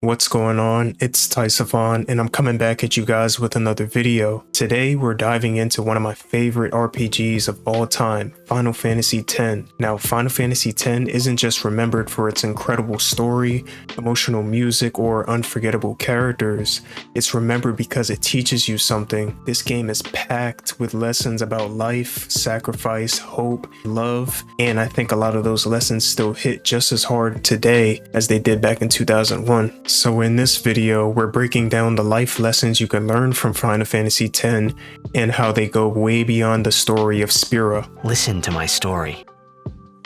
What's going on? It's Taisophon, and I'm coming back at you guys with another video. Today, we're diving into one of my favorite RPGs of all time, Final Fantasy X. Now, Final Fantasy X isn't just remembered for its incredible story, emotional music, or unforgettable characters. It's remembered because it teaches you something. This game is packed with lessons about life, sacrifice, hope, love, and I think a lot of those lessons still hit just as hard today as they did back in 2001. So in this video, we're breaking down the life lessons you can learn from Final Fantasy X and how they go way beyond the story of Spira. Listen to my story.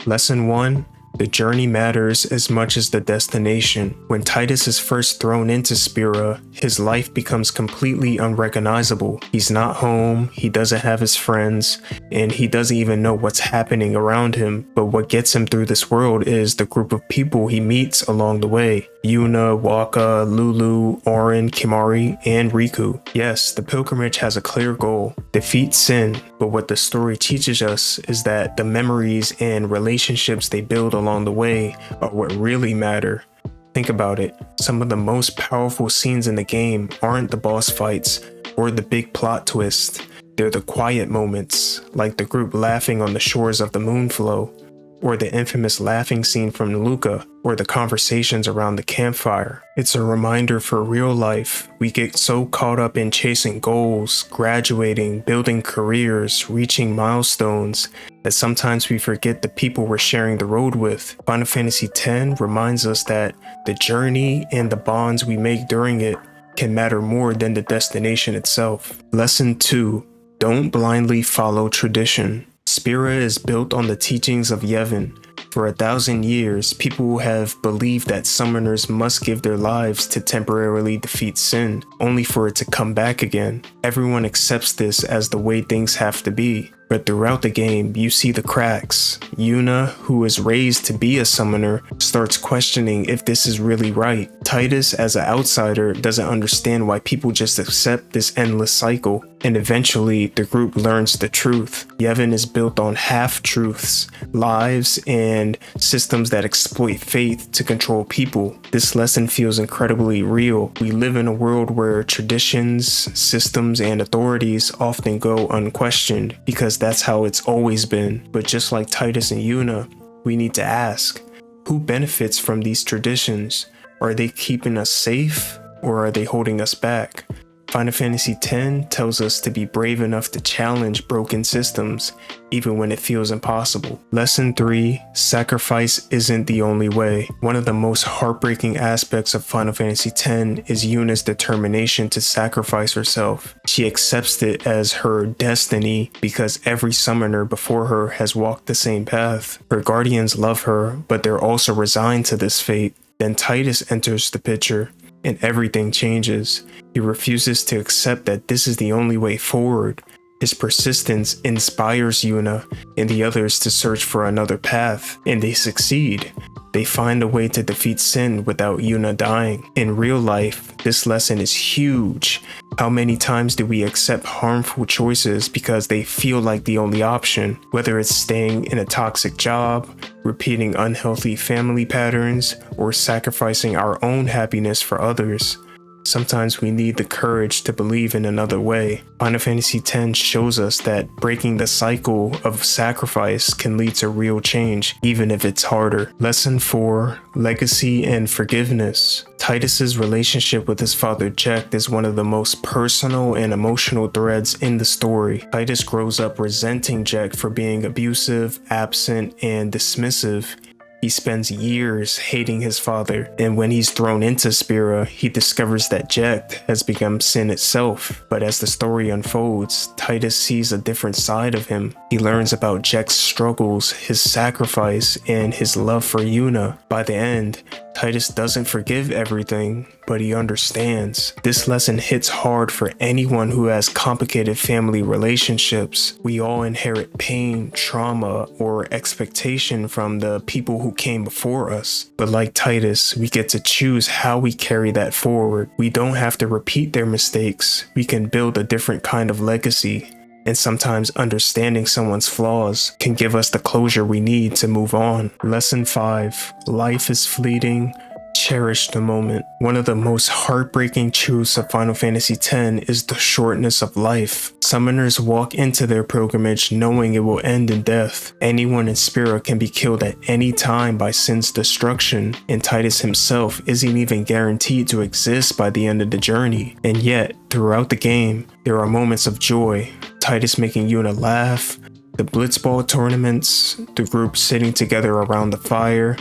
Lesson 1. The journey matters as much as the destination. When Tidus is first thrown into Spira, his life becomes completely unrecognizable. He's not home, he doesn't have his friends, and he doesn't even know what's happening around him. But what gets him through this world is the group of people he meets along the way. Yuna, Waka, Lulu, Auron, Kimahri, and Riku. Yes, the pilgrimage has a clear goal: defeat sin, but what the story teaches us is that the memories and relationships they build along the way are what really matter. Think about it, some of the most powerful scenes in the game aren't the boss fights or the big plot twist. They're the quiet moments, like the group laughing on the shores of the Moonflow, or the infamous laughing scene from Luca, or the conversations around the campfire. It's a reminder for real life. We get so caught up in chasing goals, graduating, building careers, reaching milestones, that sometimes we forget the people we're sharing the road with. Final Fantasy X reminds us that the journey and the bonds we make during it can matter more than the destination itself. Lesson 2. Don't blindly follow tradition. Spira is built on the teachings of Yevon. For 1,000 years, people have believed that summoners must give their lives to temporarily defeat sin, only for it to come back again. Everyone accepts this as the way things have to be. But throughout the game, you see the cracks. Yuna, who is raised to be a summoner, starts questioning if this is really right. Tidus, as an outsider, doesn't understand why people just accept this endless cycle. And eventually, the group learns the truth. Yevon is built on half-truths, lies, and systems that exploit faith to control people. This lesson feels incredibly real. We live in a world where traditions, systems, and authorities often go unquestioned because that's how it's always been. But just like Tidus and Yuna, we need to ask, who benefits from these traditions? Are they keeping us safe, or are they holding us back? Final Fantasy X tells us to be brave enough to challenge broken systems, even when it feels impossible. Lesson 3. Sacrifice isn't the only way. One of the most heartbreaking aspects of Final Fantasy X is Yuna's determination to sacrifice herself. She accepts it as her destiny because every summoner before her has walked the same path. Her guardians love her, but they're also resigned to this fate. Then Tidus enters the picture, and everything changes. He refuses to accept that this is the only way forward. His persistence inspires Yuna and the others to search for another path, and they succeed. They find a way to defeat sin without Yuna dying. In real life, this lesson is huge. How many times do we accept harmful choices because they feel like the only option? Whether it's staying in a toxic job, repeating unhealthy family patterns, or sacrificing our own happiness for others. Sometimes we need the courage to believe in another way. Final Fantasy X shows us that breaking the cycle of sacrifice can lead to real change, even if it's harder. Lesson 4. Legacy and forgiveness. Tidus's relationship with his father Jecht is one of the most personal and emotional threads in the story. Tidus grows up resenting Jecht for being abusive, absent, and dismissive. He spends years hating his father, and when he's thrown into Spira, he discovers that Jecht has become sin itself. But as the story unfolds, Tidus sees a different side of him. He learns about Jecht's struggles, his sacrifice, and his love for Yuna. By the end, Tidus doesn't forgive everything, but he understands. This lesson hits hard for anyone who has complicated family relationships. We all inherit pain, trauma, or expectation from the people who came before us. But like Tidus, we get to choose how we carry that forward. We don't have to repeat their mistakes. We can build a different kind of legacy. And sometimes understanding someone's flaws can give us the closure we need to move on. Lesson 5. Life is fleeting, Cherish the moment. One of the most heartbreaking truths of Final Fantasy X is the shortness of life. Summoners walk into their pilgrimage knowing it will end in death. Anyone in Spira can be killed at any time by Sin's destruction, and Tidus himself isn't even guaranteed to exist by the end of the journey. And yet, throughout the game, there are moments of joy. Tidus making Yuna laugh, the Blitzball tournaments, the group sitting together around the fire.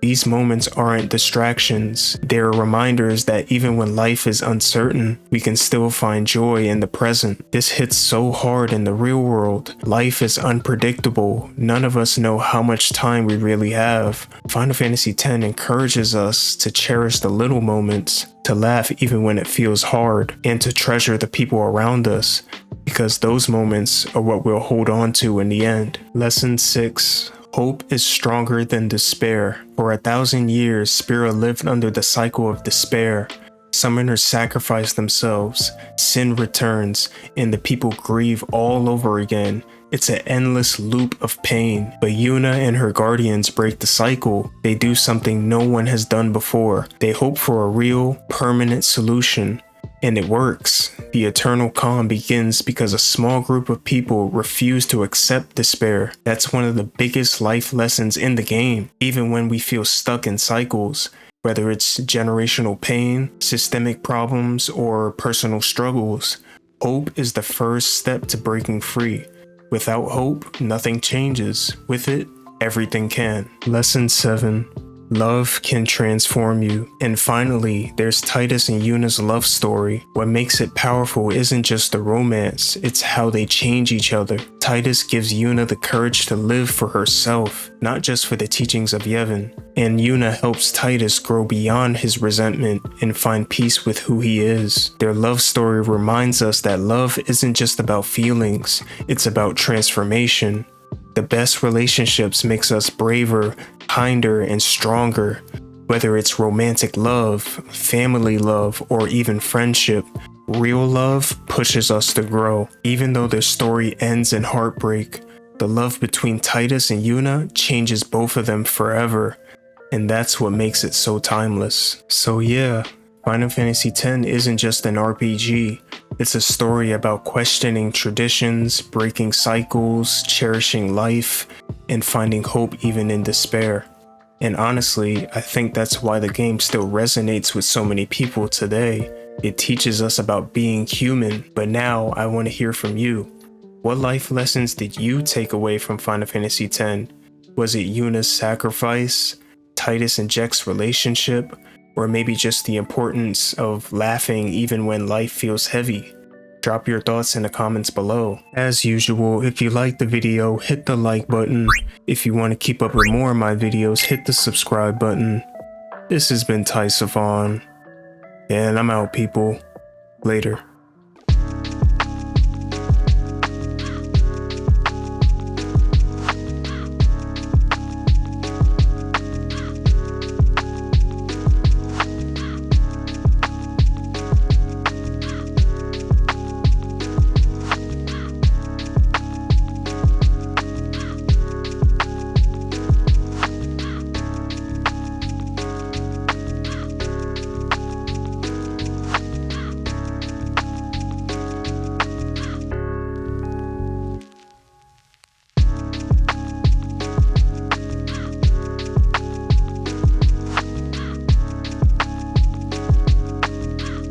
These moments aren't distractions, they're reminders that even when life is uncertain, we can still find joy in the present. This hits so hard in the real world. Life is unpredictable, none of us know how much time we really have. Final Fantasy X encourages us to cherish the little moments, to laugh even when it feels hard, and to treasure the people around us, because those moments are what we'll hold on to in the end. Lesson 6. Hope is stronger than despair. For 1,000 years, Spira lived under the cycle of despair. Summoners sacrifice themselves, Sin returns, and the people grieve all over again. It's an endless loop of pain. But Yuna and her guardians break the cycle. They do something no one has done before. They hope for a real, permanent solution. And it works. The eternal calm begins because a small group of people refuse to accept despair. That's one of the biggest life lessons in the game. Even when we feel stuck in cycles, whether it's generational pain, systemic problems, or personal struggles, hope is the first step to breaking free. Without hope, nothing changes. With it, everything can. Lesson 7. Love can transform you. And finally, there's Tidus and Yuna's love story. What makes it powerful isn't just the romance, it's how they change each other. Tidus gives Yuna the courage to live for herself, not just for the teachings of Yevon. And Yuna helps Tidus grow beyond his resentment and find peace with who he is. Their love story reminds us that love isn't just about feelings, it's about transformation. The best relationships makes us braver, kinder, and stronger. Whether it's romantic love, family love, or even friendship, real love pushes us to grow. Even though their story ends in heartbreak, the love between Tidus and Yuna changes both of them forever. And that's what makes it so timeless. So yeah, Final Fantasy X isn't just an RPG. It's a story about questioning traditions, breaking cycles, cherishing life, and finding hope even in despair. And honestly, I think that's why the game still resonates with so many people today. It teaches us about being human. But now I want to hear from you. What life lessons did you take away from Final Fantasy X? Was it Yuna's sacrifice, Tidus and Jex's relationship, or maybe just the importance of laughing even when life feels heavy? Drop your thoughts in the comments below. As usual, if you liked the video, hit the like button. If you want to keep up with more of my videos, hit the subscribe button. This has been Taisophon, and I'm out, people. Later.